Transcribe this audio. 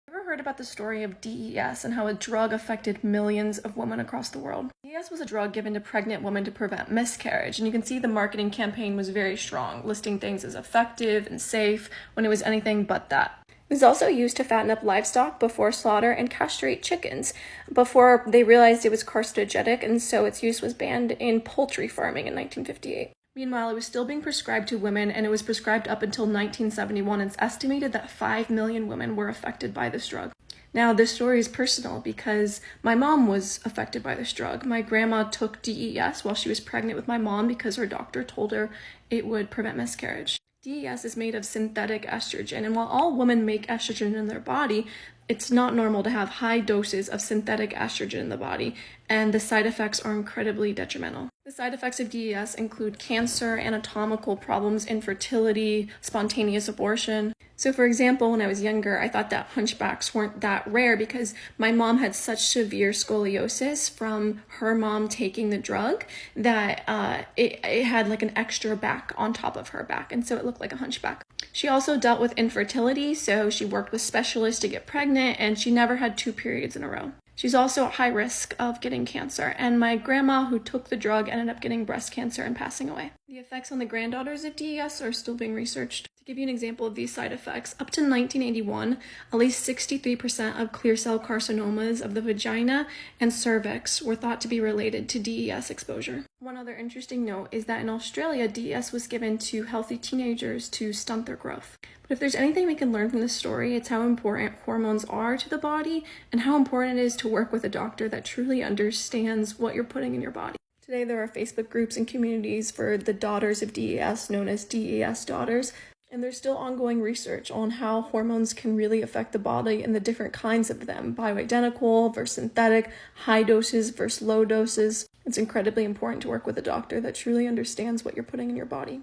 Ever heard about the story of DES and how a drug affected millions of women across the world? DES was a drug given to pregnant women to prevent miscarriage, and you can see the marketing campaign was very strong, listing things as effective and safe when it was anything but that. It was also used to fatten up livestock before slaughter and castrate chickens before they realized it was carcinogenic, and so its use was banned in poultry farming in 1958. Meanwhile, it was still being prescribed to women, and it was prescribed up until 1971. It's estimated that 5 million women were affected by this drug. Now, this story is personal because my mom was affected by this drug. My grandma took DES while she was pregnant with my mom because her doctor told her it would prevent miscarriage. DES is made of synthetic estrogen, and while all women make estrogen in their body, it's not normal to have high doses of synthetic estrogen in the body, and the side effects are incredibly detrimental. The side effects of DES include cancer, anatomical problems, infertility, spontaneous abortion. So for example, when I was younger, I thought that hunchbacks weren't that rare because my mom had such severe scoliosis from her mom taking the drug that it had like an extra back on top of her back, and so it looked like a hunchback. She also dealt with infertility, so she worked with specialists to get pregnant, and she never had 2 periods in a row. She's also at high risk of getting cancer, and my grandma who took the drug ended up getting breast cancer and passing away. The effects on the granddaughters of DES are still being researched. To give you an example of these side effects, up to 1981, at least 63% of clear cell carcinomas of the vagina and cervix were thought to be related to DES exposure. One other interesting note is that in Australia, DES was given to healthy teenagers to stunt their growth. But if there's anything we can learn from this story, it's how important hormones are to the body and how important it is to work with a doctor that truly understands what you're putting in your body. Today, there are Facebook groups and communities for the daughters of DES known as DES daughters, and there's still ongoing research on how hormones can really affect the body and the different kinds of them, bioidentical versus synthetic, high doses versus low doses. It's incredibly important to work with a doctor that truly understands what you're putting in your body.